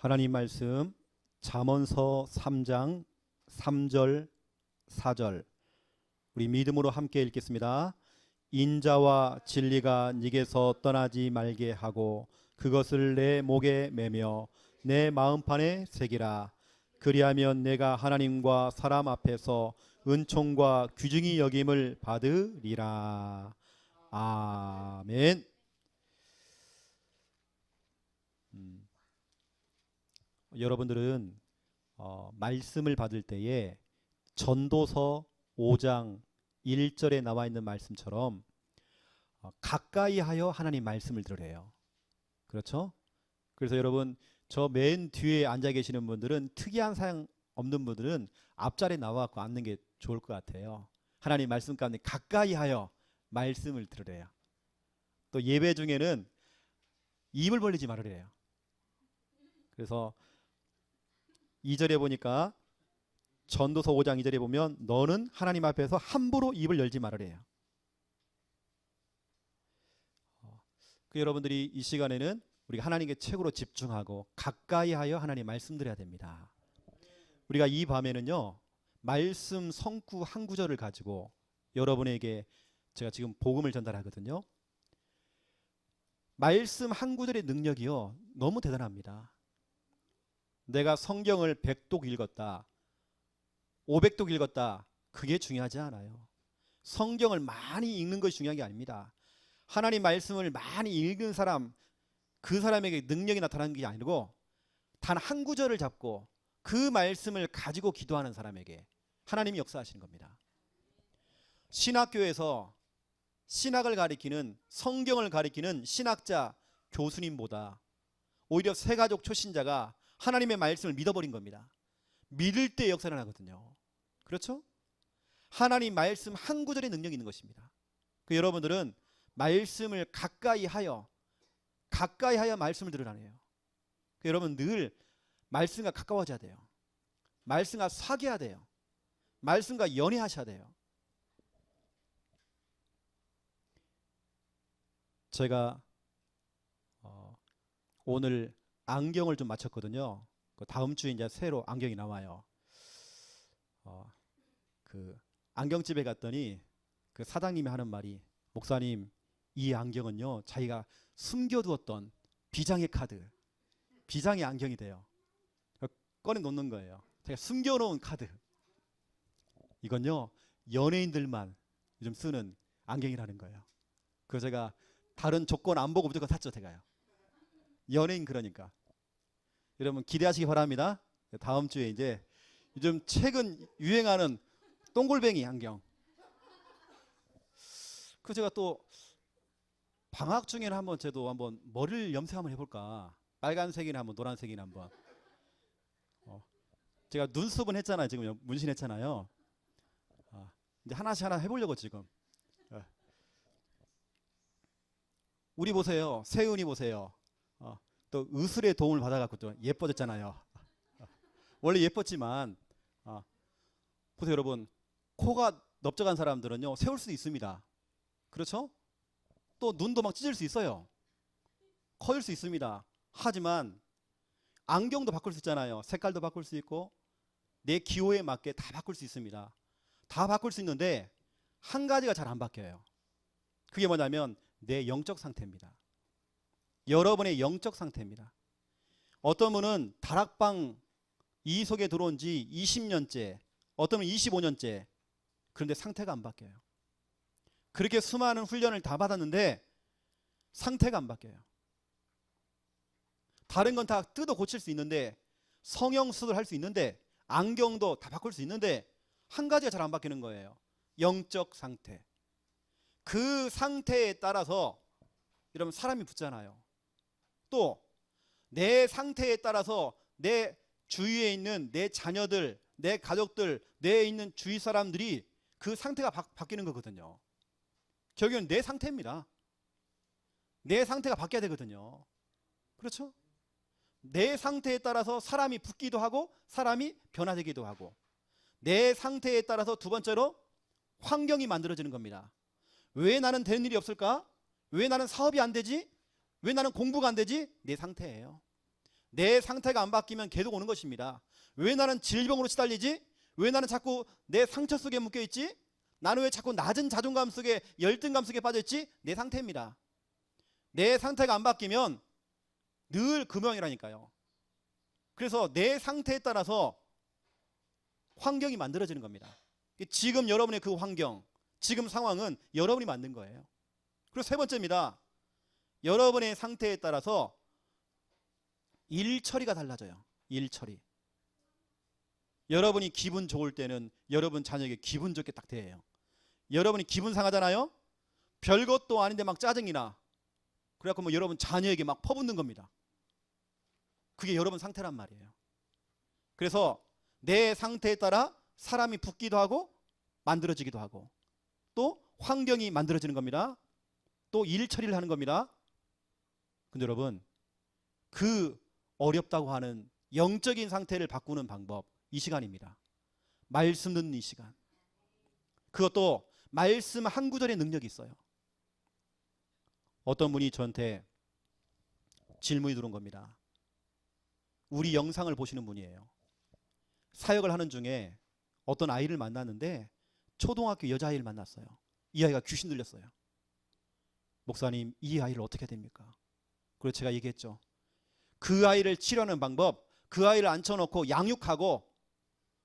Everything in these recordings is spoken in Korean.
하나님 말씀 잠언서 3장 3절 4절 우리 믿음으로 함께 읽겠습니다. 인자와 진리가 네게서 떠나지 말게 하고 그것을 내 목에 매며 내 마음판에 새기라. 그리하면 내가 하나님과 사람 앞에서 은총과 귀중히 여김을 받으리라. 아멘. 여러분들은 말씀을 받을 때에 전도서 5장 1절에 나와 있는 말씀처럼 가까이 하여 하나님 말씀을 들으래요. 그렇죠? 그래서 여러분 저 맨 뒤에 앉아 계시는 분들은 특이한 사양 없는 분들은 앞자리에 나와서 앉는 게 좋을 것 같아요. 하나님 말씀 가운데 가까이 하여 말씀을 들으래요. 또 예배 중에는 입을 벌리지 말으래요. 그래서 2절에 보니까 전도서 5장 2절에 보면 너는 하나님 앞에서 함부로 입을 열지 말으래요. 여러분들이 이 시간에는 우리가 하나님께 최고로 집중하고 가까이 하여 하나님 말씀드려야 됩니다. 우리가 이 밤에는요 말씀 성구 한 구절을 가지고 여러분에게 제가 지금 복음을 전달하거든요. 말씀 한 구절의 능력이요 너무 대단합니다. 내가 성경을 100독 읽었다 500독 읽었다 그게 중요하지 않아요. 성경을 많이 읽는 것이 중요한 게 아닙니다. 하나님 말씀을 많이 읽은 사람 그 사람에게 능력이 나타나는 게 아니고 단 한 구절을 잡고 그 말씀을 가지고 기도하는 사람에게 하나님이 역사하시는 겁니다. 신학교에서 신학을 가리키는 성경을 가리키는 신학자 교수님보다 오히려 새가족 초신자가 하나님의 말씀을 믿어버린 겁니다. 믿을 때 역사를 하거든요. 그렇죠? 하나님 말씀 한 구절의 능력이 있는 것입니다. 여러분들은 말씀을 가까이 하여 말씀을 들으라네요. 여러분 늘 말씀과 가까워져야 돼요. 말씀과 사귀어야 돼요. 말씀과 연애하셔야 돼요. 제가 오늘 안경을 좀 맞췄거든요. 다음 주에 이제 새로 안경이 나와요. 그 안경집에 갔더니 그 사장님이 하는 말이 목사님 이 안경은요 자기가 숨겨두었던 비장의 카드 비장의 안경이 돼요. 꺼내 놓는 거예요. 제가 숨겨놓은 카드. 이건요 연예인들만 요즘 쓰는 안경이라는 거예요. 그래서 제가 다른 조건 안 보고 무조건 샀죠. 제가요. 연예인 그러니까 여러분 기대하시기 바랍니다. 다음 주에 이제 요즘 최근 유행하는 똥골뱅이 안경. 그 제가 또 방학 중에는 한번 저도 한번 머리를 염색 한번 해볼까. 빨간색이나 한번 노란색이나 한번. 제가 눈썹은 했잖아요. 지금 문신했잖아요. 이제 하나씩 하나 해보려고 지금. 우리 보세요. 세은이 보세요. 또 의술의 도움을 받아갖고 또 예뻐졌잖아요. 원래 예뻤지만 보세요 여러분 코가 넓적한 사람들은요 세울 수도 있습니다. 그렇죠? 또 눈도 막 찢을 수 있어요. 커질 수 있습니다. 하지만 안경도 바꿀 수 있잖아요. 색깔도 바꿀 수 있고 내 기호에 맞게 다 바꿀 수 있습니다. 다 바꿀 수 있는데 한 가지가 잘 안 바뀌어요. 그게 뭐냐면 내 영적 상태입니다. 여러분의 영적 상태입니다. 어떤 분은 다락방 이 속에 들어온 지 20년째 어떤 분은 25년째 그런데 상태가 안 바뀌어요. 그렇게 수많은 훈련을 다 받았는데 상태가 안 바뀌어요. 다른 건 다 뜯어 고칠 수 있는데 성형수술 할 수 있는데 안경도 다 바꿀 수 있는데 한 가지가 잘 안 바뀌는 거예요. 영적 상태. 그 상태에 따라서 여러분 사람이 붙잖아요. 또 내 상태에 따라서 내 주위에 있는 내 자녀들, 내 가족들, 내 있는 주위 사람들이 그 상태가 바뀌는 거거든요. 결국은 내 상태입니다. 내 상태가 바뀌어야 되거든요. 그렇죠? 내 상태에 따라서 사람이 붙기도 하고 사람이 변화되기도 하고 내 상태에 따라서 두 번째로 환경이 만들어지는 겁니다. 왜 나는 되는 일이 없을까? 왜 나는 사업이 안 되지? 왜 나는 공부가 안 되지? 내 상태예요. 내 상태가 안 바뀌면 계속 오는 것입니다. 왜 나는 질병으로 시달리지? 왜 나는 자꾸 내 상처 속에 묶여있지? 나는 왜 자꾸 낮은 자존감 속에 열등감 속에 빠져있지? 내 상태입니다. 내 상태가 안 바뀌면 늘 금형이라니까요. 그래서 내 상태에 따라서 환경이 만들어지는 겁니다. 지금 여러분의 그 환경, 지금 상황은 여러분이 만든 거예요. 그리고 세 번째입니다. 여러분의 상태에 따라서 일처리가 달라져요. 일처리. 여러분이 기분 좋을 때는 여러분 자녀에게 기분 좋게 딱 대해요. 여러분이 기분 상하잖아요. 별것도 아닌데 막 짜증이 나. 그래갖고 뭐 여러분 자녀에게 막 퍼붓는 겁니다. 그게 여러분 상태란 말이에요. 그래서 내 상태에 따라 사람이 붙기도 하고 만들어지기도 하고 또 환경이 만들어지는 겁니다. 또 일 처리를 하는 겁니다. 근데 여러분, 그 어렵다고 하는 영적인 상태를 바꾸는 방법, 이 시간입니다. 말씀 듣는 이 시간. 그것도 말씀 한 구절의 능력이 있어요. 어떤 분이 저한테 질문이 들어온 겁니다. 우리 영상을 보시는 분이에요. 사역을 하는 중에 어떤 아이를 만났는데 초등학교 여자아이를 만났어요. 이 아이가 귀신 들렸어요. 목사님, 이 아이를 어떻게 해야 됩니까? 그래서 제가 얘기했죠. 그 아이를 치료하는 방법, 그 아이를 앉혀놓고 양육하고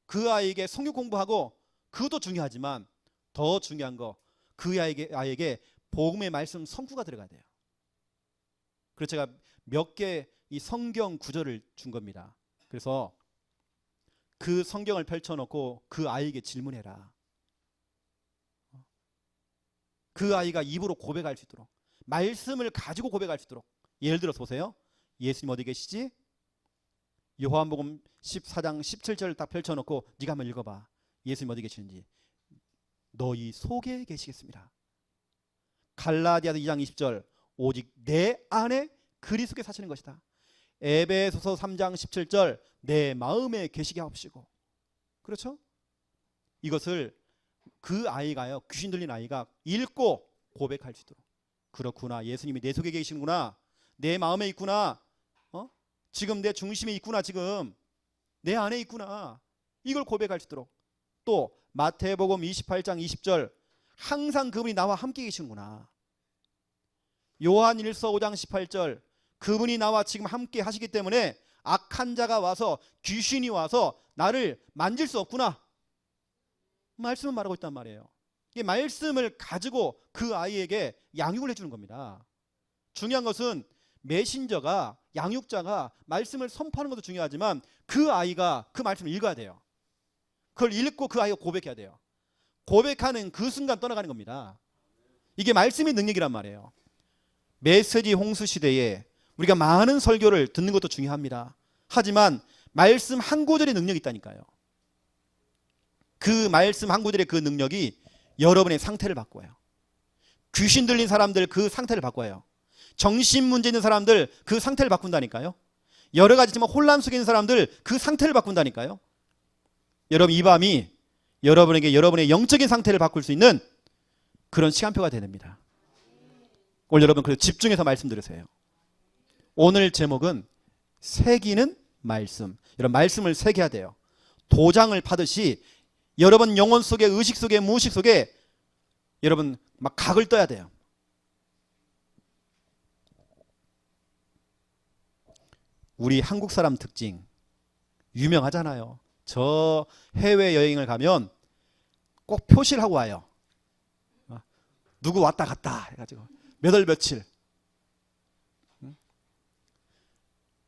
그 아이에게 성경 공부하고 그것도 중요하지만 더 중요한 거, 그 아이에게 복음의 말씀 성구가 들어가야 돼요. 그래서 제가 몇 개 이 성경 구절을 준 겁니다. 그래서 그 성경을 펼쳐놓고 그 아이에게 질문해라. 그 아이가 입으로 고백할 수 있도록, 말씀을 가지고 고백할 수 있도록. 예를 들어서 보세요. 예수님 어디 계시지? 요한복음 14장 17절을 딱 펼쳐놓고 네가 한번 읽어봐. 예수님 어디 계시는지. 너희 속에 계시겠습니다. 갈라디아서 2장 20절 오직 내 안에 그리스도께 사시는 것이다. 에베소서 3장 17절 내 마음에 계시게 하옵시고. 그렇죠? 이것을 그 아이가요, 귀신 들린 아이가 읽고 고백할 수 있도록. 그렇구나, 예수님이 내 속에 계시는구나, 내 마음에 있구나, 지금 내 중심에 있구나, 지금 내 안에 있구나, 이걸 고백할 수 있도록. 또 마태복음 28장 20절 항상 그분이 나와 함께 계시는구나. 요한일서 5장 18절 그분이 나와 지금 함께 하시기 때문에 악한 자가 와서, 귀신이 와서 나를 만질 수 없구나. 말씀을 말하고 있단 말이에요. 이 말씀을 가지고 그 아이에게 양육을 해주는 겁니다. 중요한 것은 메신저가, 양육자가 말씀을 선포하는 것도 중요하지만 그 아이가 그 말씀을 읽어야 돼요. 그걸 읽고 그 아이가 고백해야 돼요. 고백하는 그 순간 떠나가는 겁니다. 이게 말씀의 능력이란 말이에요. 메시지 홍수 시대에 우리가 많은 설교를 듣는 것도 중요합니다. 하지만 말씀 한 구절의 능력이 있다니까요. 그 말씀 한 구절의 그 능력이 여러분의 상태를 바꿔요. 귀신 들린 사람들 그 상태를 바꿔요. 정신 문제 있는 사람들 그 상태를 바꾼다니까요. 여러 가지 지금 혼란 속에 있는 사람들 그 상태를 바꾼다니까요. 여러분, 이 밤이 여러분에게 여러분의 영적인 상태를 바꿀 수 있는 그런 시간표가 됩니다. 오늘 여러분 그래서 집중해서 말씀 들으세요. 오늘 제목은 새기는 말씀. 여러분, 말씀을 새겨야 돼요. 도장을 파듯이 여러분 영혼 속에, 의식 속에, 무의식 속에 여러분 막 각을 떠야 돼요. 우리 한국 사람 특징 유명하잖아요. 저 해외 여행을 가면 꼭 표시를 하고 와요. 누구 왔다 갔다 해가지고 몇 월 며칠.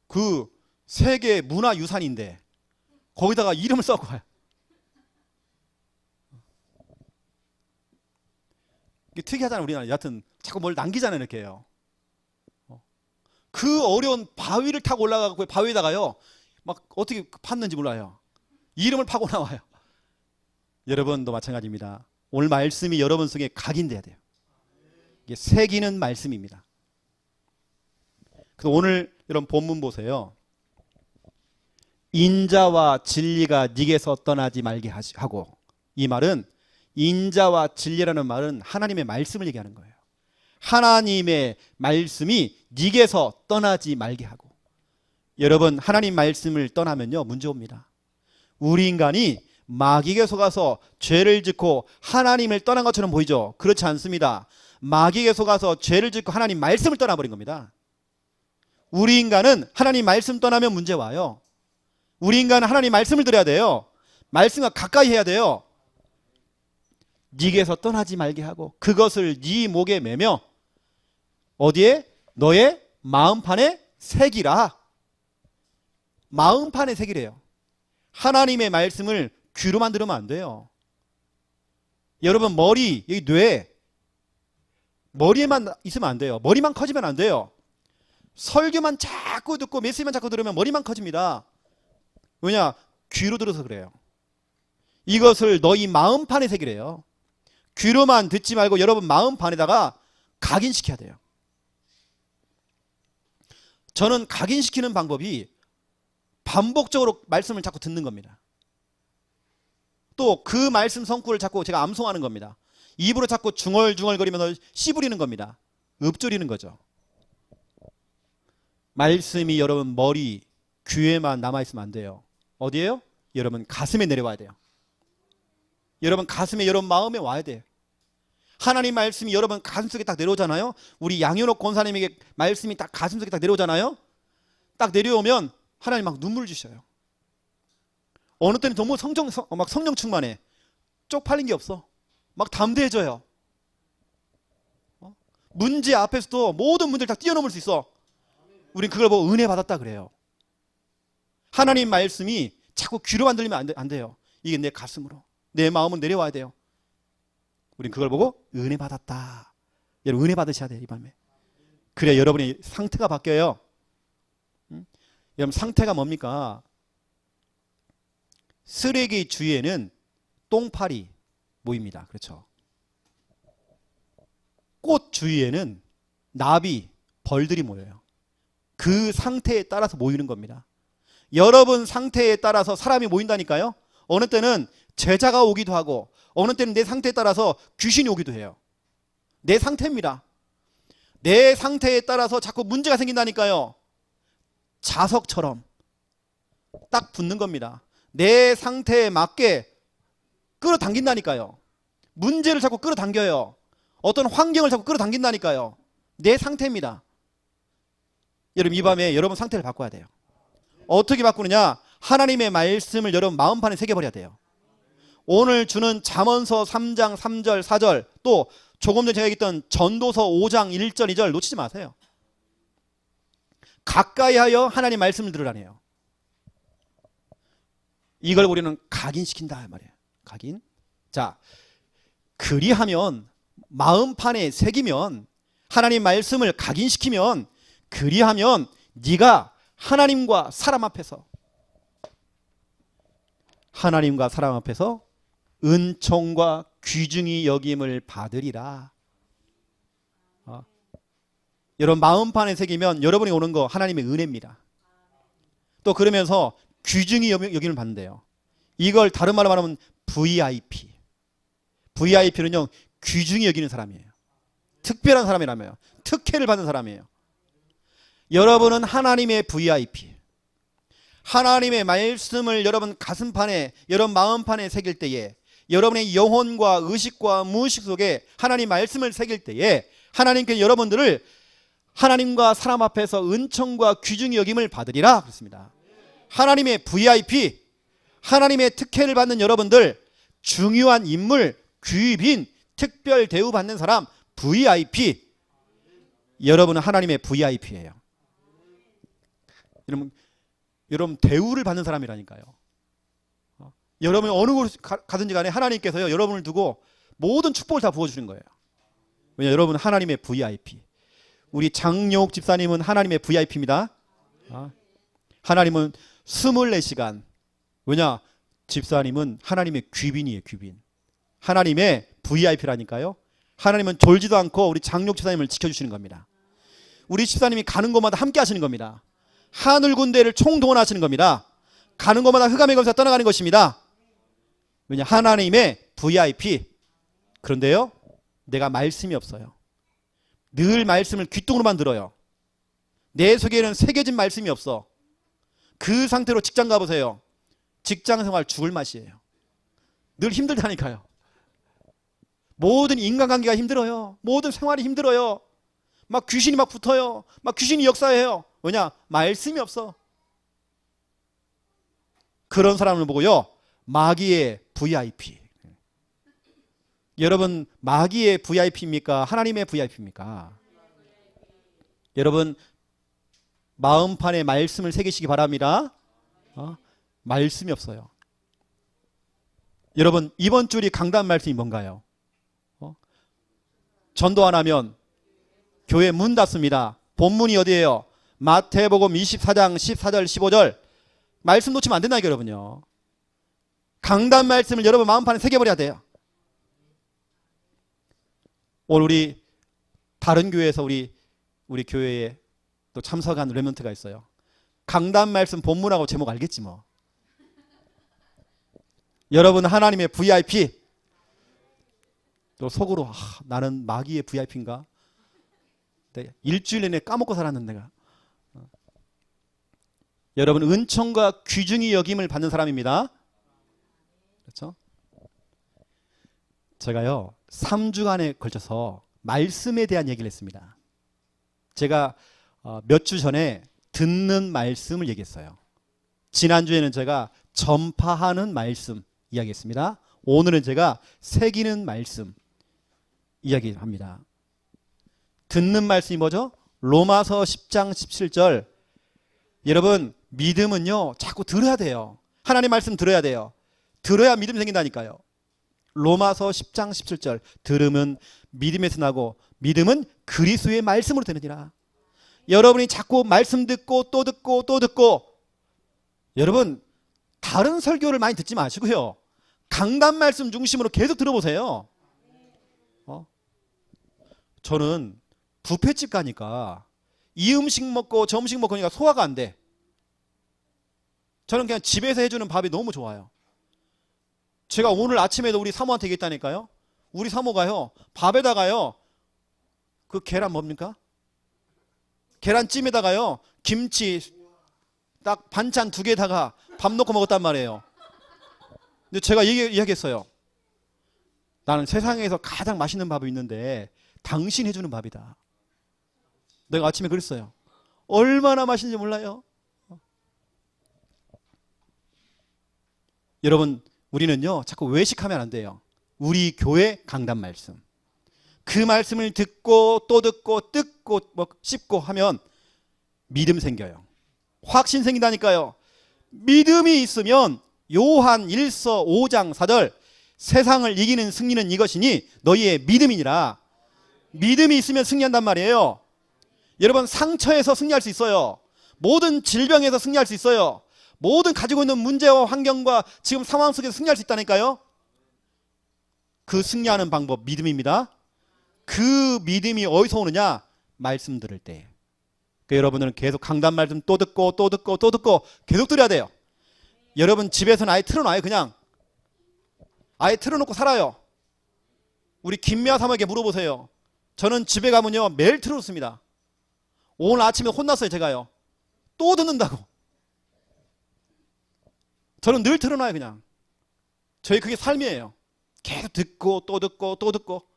그 세계 문화유산인데 거기다가 이름을 써고 와요. 이게 특이하잖아요, 우리나라. 여하튼 자꾸 뭘 남기잖아요, 이렇게 해요. 그 어려운 바위를 타고 올라가고 바위에다가요 막 어떻게 팠는지 몰라요. 이름을 파고 나와요. 여러분도 마찬가지입니다. 오늘 말씀이 여러분 속에 각인돼야 돼요. 이게 새기는 말씀입니다. 그래서 오늘 여러분 본문 보세요. 인자와 진리가 네게서 떠나지 말게 하고. 이 말은, 인자와 진리라는 말은 하나님의 말씀을 얘기하는 거예요. 하나님의 말씀이 네게서 떠나지 말게 하고. 여러분 하나님 말씀을 떠나면요 문제 옵니다. 우리 인간이 마귀에게 속아서 죄를 짓고 하나님을 떠난 것처럼 보이죠. 그렇지 않습니다. 마귀에게 속아서 죄를 짓고 하나님 말씀을 떠나버린 겁니다. 우리 인간은 하나님 말씀 떠나면 문제 와요. 우리 인간은 하나님 말씀을 들어야 돼요. 말씀과 가까이 해야 돼요. 네게서 떠나지 말게 하고 그것을 네 목에 매며 어디에? 너의 마음판에 새기라. 마음판에 새기래요. 하나님의 말씀을 귀로만 들으면 안 돼요. 여러분 머리, 여기 뇌, 머리에만 있으면 안 돼요. 머리만 커지면 안 돼요. 설교만 자꾸 듣고 메시지만 자꾸 들으면 머리만 커집니다. 왜냐? 귀로 들어서 그래요. 이것을 너희 마음판에 새기래요. 귀로만 듣지 말고 여러분 마음판에다가 각인시켜야 돼요. 저는 각인시키는 방법이 반복적으로 말씀을 자꾸 듣는 겁니다. 또 그 말씀 성구를 자꾸 제가 암송하는 겁니다. 입으로 자꾸 중얼중얼거리면서 씨부리는 겁니다. 읊조리는 거죠. 말씀이 여러분 머리, 귀에만 남아있으면 안 돼요. 어디에요? 여러분 가슴에 내려와야 돼요. 여러분 가슴에, 여러분 마음에 와야 돼요. 하나님 말씀이 여러분 가슴속에 딱 내려오잖아요. 우리 양현옥 권사님에게 말씀이 딱 가슴속에 딱 내려오잖아요. 딱 내려오면 하나님 막 눈물 주셔요. 어느 때는 너무 막 성령 충만해. 쪽팔린 게 없어. 막 담대해져요. 문제 앞에서도 모든 문제를 다 뛰어넘을 수 있어. 우린 그걸 보고 은혜 받았다 그래요. 하나님 말씀이 자꾸 귀로만 들리면 안 돼요. 이게 내 가슴으로, 내 마음은 내려와야 돼요. 우린 그걸 보고 은혜 받았다. 여러분 은혜 받으셔야 돼요. 이 밤에. 그래야 여러분의 상태가 바뀌어요. 여러분 상태가 뭡니까? 쓰레기 주위에는 똥파리 모입니다. 그렇죠? 꽃 주위에는 나비, 벌들이 모여요. 그 상태에 따라서 모이는 겁니다. 여러분 상태에 따라서 사람이 모인다니까요. 어느 때는 제자가 오기도 하고 어느 때는 내 상태에 따라서 귀신이 오기도 해요. 내 상태입니다. 내 상태에 따라서 자꾸 문제가 생긴다니까요. 자석처럼 딱 붙는 겁니다. 내 상태에 맞게 끌어당긴다니까요. 문제를 자꾸 끌어당겨요. 어떤 환경을 자꾸 끌어당긴다니까요. 내 상태입니다. 여러분 이 밤에 여러분 상태를 바꿔야 돼요. 어떻게 바꾸느냐? 하나님의 말씀을 여러분 마음판에 새겨버려야 돼요. 오늘 주는 잠언서 3장 3절 4절 또 조금 전에 제가 얘기했던 전도서 5장 1절 2절 놓치지 마세요. 가까이 하여 하나님 말씀을 들으라네요. 이걸 우리는 각인시킨다 말이에요. 각인. 자, 그리하면 마음판에 새기면 하나님 말씀을 각인시키면 그리하면 네가 하나님과 사람 앞에서 은총과 귀중히 여김을 받으리라. 여러분 마음판에 새기면 여러분이 오는 거 하나님의 은혜입니다. 또 그러면서 귀중히 여김을 받는데요. 이걸 다른 말로 말하면 VIP. VIP는요 귀중히 여기는 사람이에요. 특별한 사람이라며요. 특혜를 받는 사람이에요. 여러분은 하나님의 VIP. 하나님의 말씀을 여러분 가슴판에, 여러분 마음판에 새길 때에 여러분의 영혼과 의식과 무의식 속에 하나님 말씀을 새길 때에 하나님께 여러분들을 하나님과 사람 앞에서 은총과 귀중히 여김을 받으리라 그랬습니다. 하나님의 VIP, 하나님의 특혜를 받는 여러분들, 중요한 인물, 귀빈, 특별 대우 받는 사람, VIP. 여러분은 하나님의 VIP예요. 여러분 대우를 받는 사람이라니까요. 여러분이 어느 곳 가든지 간에 하나님께서요 여러분을 두고 모든 축복을 다 부어주는 거예요. 왜냐 여러분은 하나님의 VIP. 우리 장용욱 집사님은 하나님의 VIP입니다. 하나님은 24시간. 왜냐 집사님은 하나님의 귀빈이에요. 귀빈. 하나님의 VIP라니까요. 하나님은 졸지도 않고 우리 장용욱 집사님을 지켜주시는 겁니다. 우리 집사님이 가는 곳마다 함께 하시는 겁니다. 하늘 군대를 총동원하시는 겁니다. 가는 곳마다 흑암의 검사 떠나가는 것입니다. 왜냐 하나님의 VIP. 그런데요 내가 말씀이 없어요. 늘 말씀을 귓등으로만 들어요. 내 속에는 새겨진 말씀이 없어. 그 상태로 직장 가보세요. 직장 생활 죽을 맛이에요. 늘 힘들다니까요. 모든 인간관계가 힘들어요. 모든 생활이 힘들어요. 막 귀신이 막 붙어요. 막 귀신이 역사해요. 왜냐? 말씀이 없어. 그런 사람을 보고요, 마귀의 VIP. 여러분, 마귀의 VIP입니까? 하나님의 VIP입니까? 여러분, 마음판에 말씀을 새기시기 바랍니다. 말씀이 없어요. 여러분, 이번 주리 강단 말씀이 뭔가요? 전도 안 하면 교회 문 닫습니다. 본문이 어디예요? 마태복음 24장 14절 15절. 말씀 놓치면 안 된다니까 여러분요. 강단 말씀을 여러분 마음판에 새겨버려야 돼요. 오늘 우리 다른 교회에서 우리 교회에 또 참석한 렘넌트가 있어요. 강단 말씀 본문하고 제목 알겠지 뭐. 여러분 하나님의 VIP. 또 속으로 나는 마귀의 VIP인가? 일주일 내내 까먹고 살았는데 내가. 여러분 은총과 귀중히 여김을 받는 사람입니다. 그렇죠? 제가요 3주간에 걸쳐서 말씀에 대한 얘기를 했습니다. 제가 몇 주 전에 듣는 말씀을 얘기했어요. 지난주에는 제가 전파하는 말씀 이야기했습니다. 오늘은 제가 새기는 말씀 이야기합니다. 듣는 말씀이 뭐죠? 로마서 10장 17절. 여러분 믿음은요 자꾸 들어야 돼요. 하나님 말씀 들어야 돼요. 들어야 믿음 생긴다니까요. 로마서 10장 17절. 들음은 믿음에서 나고 믿음은 그리스도의 말씀으로 되느니라. 여러분이 자꾸 말씀 듣고 또 듣고 또 듣고, 여러분 다른 설교를 많이 듣지 마시고요, 강단 말씀 중심으로 계속 들어보세요. 저는 뷔페집 가니까 이 음식 먹고 저 음식 먹고 하니까 소화가 안 돼. 저는 그냥 집에서 해주는 밥이 너무 좋아요. 제가 오늘 아침에도 우리 사모한테 얘기했다니까요. 우리 사모가요 밥에다가요 그 계란 뭡니까? 계란찜에다가요 김치 딱 반찬 2개에다가 밥 넣고 먹었단 말이에요. 근데 제가 이야기했어요. 나는 세상에서 가장 맛있는 밥이 있는데 당신 해주는 밥이다. 내가 아침에 그랬어요. 얼마나 맛있는지 몰라요. 여러분 우리는요 자꾸 외식하면 안 돼요. 우리 교회 강단 말씀, 그 말씀을 듣고 또 듣고 뜯고 씹고 하면 믿음 생겨요. 확신 생긴다니까요. 믿음이 있으면 요한 1서 5장 4절 세상을 이기는 승리는 이것이니 너희의 믿음이니라. 믿음이 있으면 승리한단 말이에요. 여러분 상처에서 승리할 수 있어요. 모든 질병에서 승리할 수 있어요. 모든 가지고 있는 문제와 환경과 지금 상황 속에서 승리할 수 있다니까요. 그 승리하는 방법 믿음입니다. 그 믿음이 어디서 오느냐? 말씀 들을 때. 그러니까 여러분들은 계속 강단 말씀 또 듣고 또 듣고 또 듣고 계속 들어야 돼요. 여러분 집에서는 아예 틀어놔요. 그냥 아예 틀어놓고 살아요. 우리 김미아 사모에게 물어보세요. 저는 집에 가면요 매일 틀어놓습니다. 오늘 아침에 혼났어요. 제가요 또 듣는다고. 저는 늘 틀어놔요. 그냥 저희 그게 삶이에요. 계속 듣고 또 듣고 또 듣고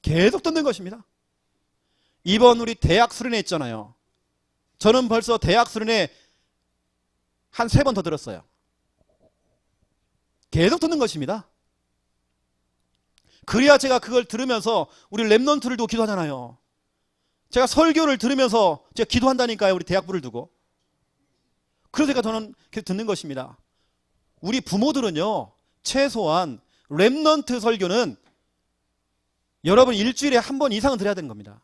계속 듣는 것입니다. 이번 우리 대학 수련회 있잖아요. 저는 벌써 대학 수련회 한 3번 더 들었어요. 계속 듣는 것입니다. 그래야 제가 그걸 들으면서 우리 렘넌트들도 기도하잖아요. 제가 설교를 들으면서 제가 기도한다니까요. 우리 대학부를 두고. 그러니까 저는 계속 듣는 것입니다. 우리 부모들은요 최소한 렘넌트 설교는 여러분 일주일에 1번 이상은 들어야 되는 겁니다.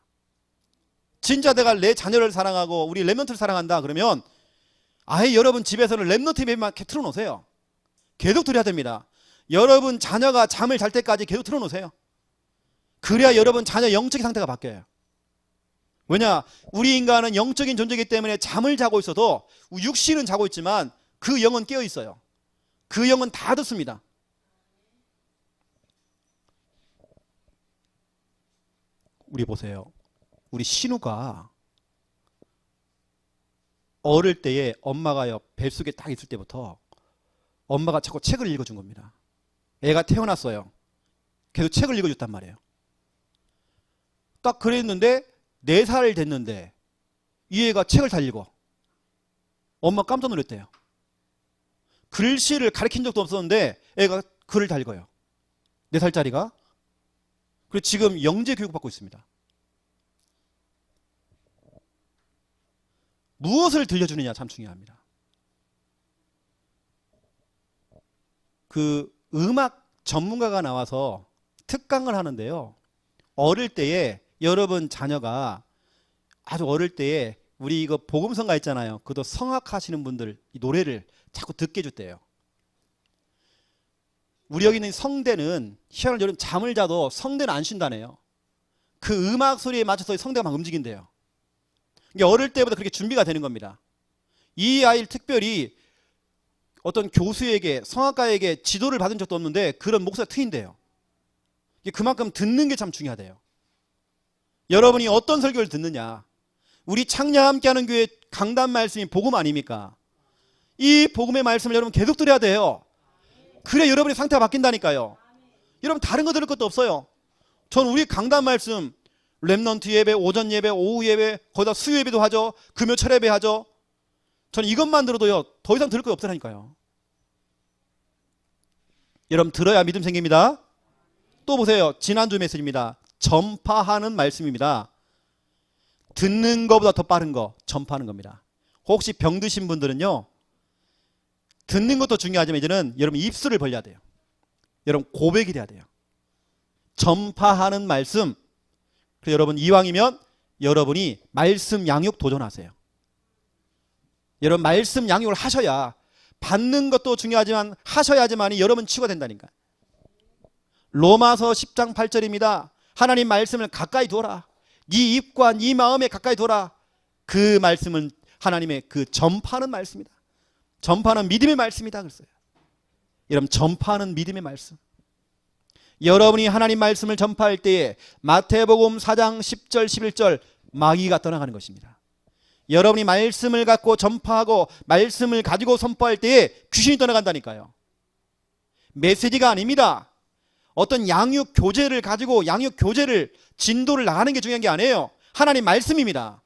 진짜 내가 내 자녀를 사랑하고 우리 렘넌트를 사랑한다 그러면 아예 여러분 집에서는 렘넌트 예배만 틀어놓으세요. 계속 들어야 됩니다. 여러분 자녀가 잠을 잘 때까지 계속 틀어놓으세요. 그래야 여러분 자녀 영적인 상태가 바뀌어요. 왜냐? 우리 인간은 영적인 존재이기 때문에 잠을 자고 있어도 육신은 자고 있지만 그 영은 깨어 있어요. 그 영은 다 듣습니다. 우리 보세요. 우리 신우가 어릴 때에 엄마가요 뱃속에 딱 있을 때부터 엄마가 자꾸 책을 읽어준 겁니다. 애가 태어났어요. 계속 책을 읽어줬단 말이에요. 딱 그랬는데 4살 됐는데 이 애가 책을 잘 읽어. 엄마 깜짝 놀랐대요. 글씨를 가르친 적도 없었는데 애가 글을 잘 읽어요. 4살짜리가. 그리고 지금 영재 교육 받고 있습니다. 무엇을 들려주느냐 참 중요합니다. 그 음악 전문가가 나와서 특강을 하는데요. 어릴 때에 여러분 자녀가 아주 어릴 때에 우리 이거 복음성가 있잖아요. 그것도 성악하시는 분들 이 노래를 자꾸 듣게 해줬대요. 우리 여기 있는 성대는 희한한 여러분 잠을 자도 성대는 안 쉰다네요. 그 음악 소리에 맞춰서 성대가 막 움직인대요. 이게 어릴 때부터 그렇게 준비가 되는 겁니다. 이 아이를 특별히 어떤 교수에게 성악가에게 지도를 받은 적도 없는데 그런 목소리가 트인대요. 이게 그만큼 듣는 게 참 중요하대요. 여러분이 어떤 설교를 듣느냐. 우리 창녕 함께하는 교회 강단 말씀이 복음 아닙니까? 이 복음의 말씀을 여러분 계속 들어야 돼요. 그래 여러분의 상태가 바뀐다니까요. 여러분 다른 거 들을 것도 없어요. 전 우리 강단 말씀 렘넌트 예배, 오전 예배, 오후 예배, 거기다 수요 예배도 하죠. 금요 철 예배 하죠. 저는 이것만 들어도요 더 이상 들을 거 없더라니까요. 여러분 들어야 믿음 생깁니다. 또 보세요. 지난주 메시지입니다. 전파하는 말씀입니다. 듣는 것보다 더 빠른 거 전파하는 겁니다. 혹시 병드신 분들은요 듣는 것도 중요하지만 이제는 여러분 입술을 벌려야 돼요. 여러분 고백이 돼야 돼요. 전파하는 말씀. 그래서 여러분 이왕이면 여러분이 말씀 양육 도전하세요. 여러분 말씀 양육을 하셔야 받는 것도 중요하지만 하셔야지만이 여러분 치유가 된다니까. 로마서 10장 8절입니다. 하나님 말씀을 가까이 두어라. 네 입과 네 마음에 가까이 두어라. 그 말씀은 하나님의 그 전파하는 말씀이다. 전파하는 믿음의 말씀이다 그랬어요. 여러분 전파하는 믿음의 말씀. 여러분이 하나님 말씀을 전파할 때에 마태복음 4장 10절 11절 마귀가 떠나가는 것입니다. 여러분이 말씀을 갖고 전파하고 말씀을 가지고 선포할 때에 귀신이 떠나간다니까요. 메시지가 아닙니다. 어떤 양육 교재를 가지고 양육 교재를 진도를 나가는 게 중요한 게 아니에요. 하나님 말씀입니다.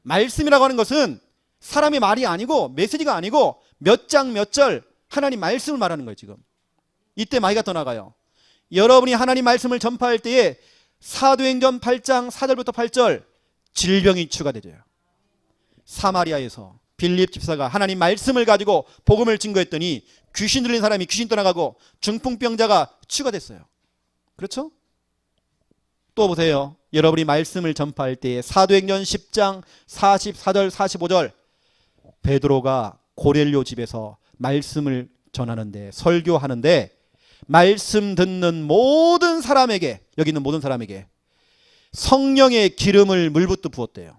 말씀이라고 하는 것은 사람의 말이 아니고 메시지가 아니고 몇 장 몇 절 하나님 말씀을 말하는 거예요. 지금 이때 마귀가 떠나가요. 여러분이 하나님 말씀을 전파할 때에 사도행전 8장 4절부터 8절 질병이 추가되죠. 사마리아에서 빌립 집사가 하나님 말씀을 가지고 복음을 증거했더니 귀신 들린 사람이 귀신 떠나가고 중풍병자가 치유됐어요. 그렇죠? 또 보세요. 여러분이 말씀을 전파할 때에 사도행전 10장 44절 45절 베드로가 고넬료 집에서 말씀을 전하는데 설교하는데 말씀 듣는 모든 사람에게 여기 있는 모든 사람에게 성령의 기름을 물붓듯 부었대요.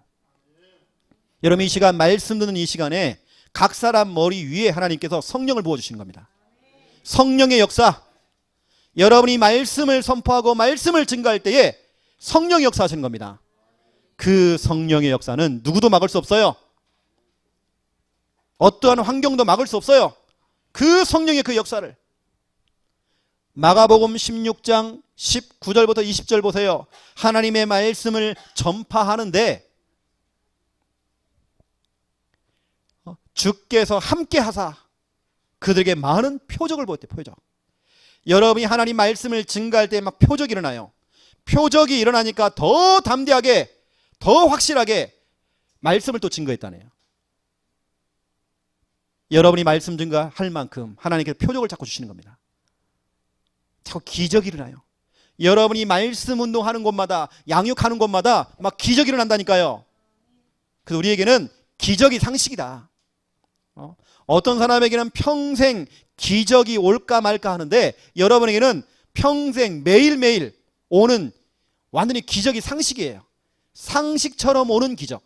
여러분 이 시간 말씀 듣는 이 시간에 각 사람 머리 위에 하나님께서 성령을 부어주시는 겁니다. 성령의 역사. 여러분이 말씀을 선포하고 말씀을 증거할 때에 성령의 역사하시는 겁니다. 그 성령의 역사는 누구도 막을 수 없어요. 어떠한 환경도 막을 수 없어요. 그 성령의 그 역사를. 마가복음 16장 19절부터 20절 보세요. 하나님의 말씀을 전파하는데 주께서 함께 하사 그들에게 많은 표적을 보였대. 표적. 여러분이 하나님 말씀을 증거할 때 막 표적이 일어나요. 표적이 일어나니까 더 담대하게 더 확실하게 말씀을 또 증거했다네요. 여러분이 말씀 증거할 만큼 하나님께서 표적을 자꾸 주시는 겁니다. 자꾸 기적이 일어나요. 여러분이 말씀 운동하는 곳마다 양육하는 곳마다 막 기적이 일어난다니까요. 그래서 우리에게는 기적이 상식이다. 어떤 사람에게는 평생 기적이 올까 말까 하는데 여러분에게는 평생 매일매일 오는 완전히 기적이 상식이에요. 상식처럼 오는 기적.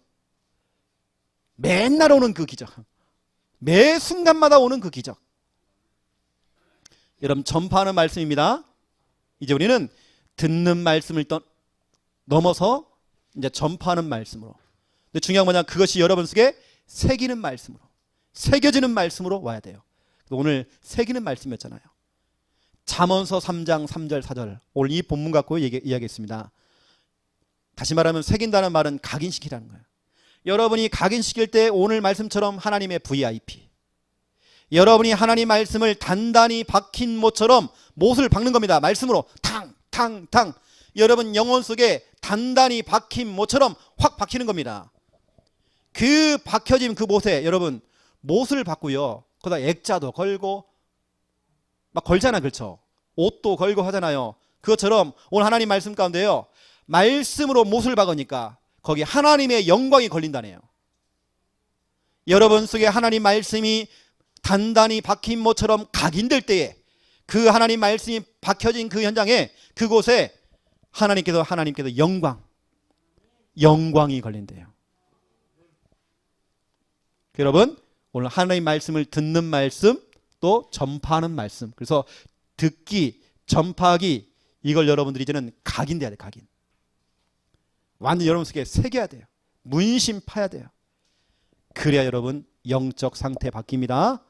맨날 오는 그 기적. 매 순간마다 오는 그 기적. 여러분 전파하는 말씀입니다. 이제 우리는 듣는 말씀을 넘어서 이제 전파하는 말씀으로. 근데 중요한 건 뭐냐? 그것이 여러분 속에 새기는 말씀으로, 새겨지는 말씀으로 와야 돼요. 오늘 새기는 말씀이었잖아요. 잠언서 3장 3절 4절 오늘 이 본문 갖고 이야기했습니다. 다시 말하면 새긴다는 말은 각인시키라는 거예요. 여러분이 각인시킬 때 오늘 말씀처럼 하나님의 VIP, 여러분이 하나님 말씀을 단단히 박힌 못처럼 못을 박는 겁니다. 말씀으로 탕탕탕, 여러분 영혼 속에 단단히 박힌 못처럼 확 박히는 겁니다. 그 박혀진 그 못에 여러분 못을 박고요, 거기다 액자도 걸고 막 걸잖아, 그렇죠? 옷도 걸고 하잖아요. 그것처럼 오늘 하나님 말씀 가운데요, 말씀으로 못을 박으니까 거기 하나님의 영광이 걸린다네요. 여러분 속에 하나님 말씀이 단단히 박힌 못처럼 각인될 때에 그 하나님 말씀이 박혀진 그 현장에 그곳에 하나님께서 영광이 걸린대요. 여러분 오늘 하나님 말씀을 듣는 말씀, 또 전파하는 말씀, 그래서 듣기, 전파하기, 이걸 여러분들이 이제는 각인돼야 돼요. 각인. 완전 여러분 속에 새겨야 돼요. 문신 파야 돼요. 그래야 여러분 영적 상태 바뀝니다.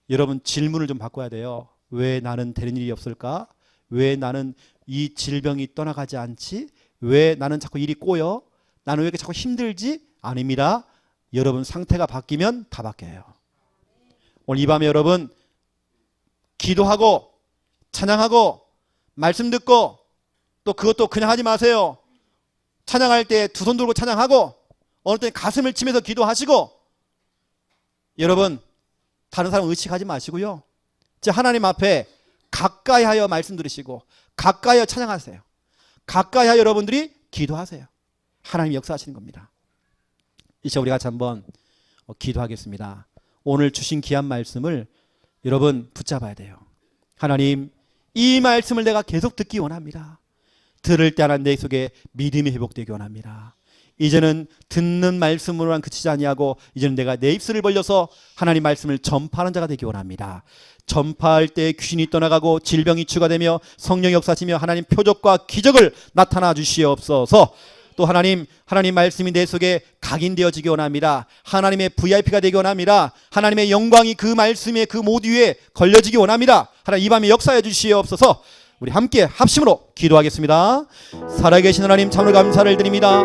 여러분 질문을 좀 바꿔야 돼요. 왜 나는 되는 일이 없을까? 왜 나는 이 질병이 떠나가지 않지? 왜 나는 자꾸 일이 꼬여? 나는 왜 이렇게 자꾸 힘들지? 아닙니다. 여러분 상태가 바뀌면 다 바뀌어요. 오늘 이 밤에 여러분 기도하고 찬양하고 말씀 듣고, 또 그것도 그냥 하지 마세요. 찬양할 때 두 손 들고 찬양하고, 어느 때 가슴을 치면서 기도하시고, 여러분 다른 사람 의식하지 마시고요, 하나님 앞에 가까이 하여 말씀 들으시고 가까이 하여 찬양하세요. 가까이 하여 여러분들이 기도하세요. 하나님이 역사하시는 겁니다. 이제 우리 같이 한번 기도하겠습니다. 오늘 주신 귀한 말씀을 여러분 붙잡아야 돼요. 하나님, 이 말씀을 내가 계속 듣기 원합니다. 들을 때 하나 내 속에 믿음이 회복되기 원합니다. 이제는 듣는 말씀으로만 그치지 아니하고 이제는 내가 내 입술을 벌려서 하나님 말씀을 전파하는 자가 되기 원합니다. 전파할 때 귀신이 떠나가고 질병이 추가되며 성령이 역사하시며 하나님 표적과 기적을 나타나 주시옵소서. 또 하나님 말씀이 내 속에 각인되어지기 원합니다. 하나님의 VIP가 되기 원합니다. 하나님의 영광이 그 말씀의 그 모두 위에 걸려지기 원합니다. 하나님 이 밤에 역사해 주시옵소서. 우리 함께 합심으로 기도하겠습니다. 살아계신 하나님 참으로 감사를 드립니다.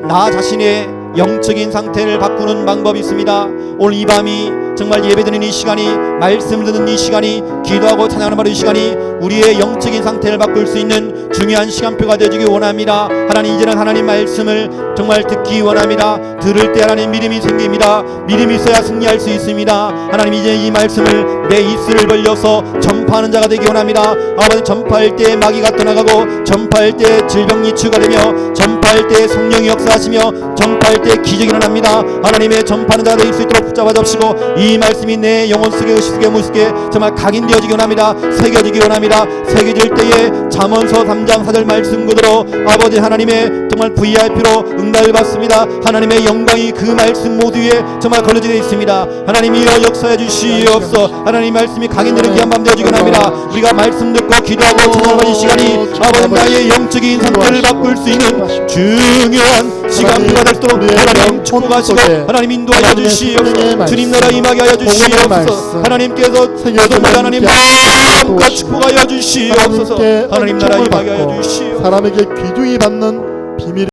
나 자신의 영적인 상태를 바꾸는 방법이 있습니다. 오늘 이 밤이 정말 예배드리는 이 시간이, 말씀을 듣는 이 시간이, 기도하고 찬양하는 바로 이 시간이 우리의 영적인 상태를 바꿀 수 있는 중요한 시간표가 되어주기 원합니다. 하나님 이제는 하나님 말씀을 정말 듣기 원합니다. 들을 때 하나님 믿음이 생깁니다. 믿음이 있어야 승리할 수 있습니다. 하나님 이제 이 말씀을 내 입술을 벌려서 전파하는 자가 되기 원합니다. 아버지 전파할 때 마귀가 떠나가고, 전파할 때 질병이 추가되며, 전파할 때 성령이 역사하시며, 전파할 때 기적이 일어납니다. 하나님의 전파하는 자가 될 수 있도록 붙잡아 잡으시고, 이 말씀이 내 영혼 속에, 의식 속에, 무식 속에 정말 각인되어지기 원합니다. 새겨지기 원합니다. 새겨질 때에 잠언서 3장 4절 말씀 그대로 아버지 하나님의 정말 VIP로 응답을 받습니다. 하나님의 영광이 그 말씀 모두 위에 정말 걸려져 있습니다. 하나님이여 역사해 주시옵소서. 하나님 말씀이 각인되는 귀한 밤 되어지기 원합니다. 우리가 말씀 듣고 기도하고 찬양하는 이 시간이 아버지 나의 영적인 상태를 바꿀 수 있는 중요한 시간표가 될 수 있도록 하나님 축복하시고 하나님 인도하여 주시옵소서. 주님 나라 임하게 하여 주시옵소서. 하나님께서 하나님 마음과 축복하여 주시옵소서. 하나님 나라 임하게 하여 주시옵소서. 사람에게 귀중히 받는 비밀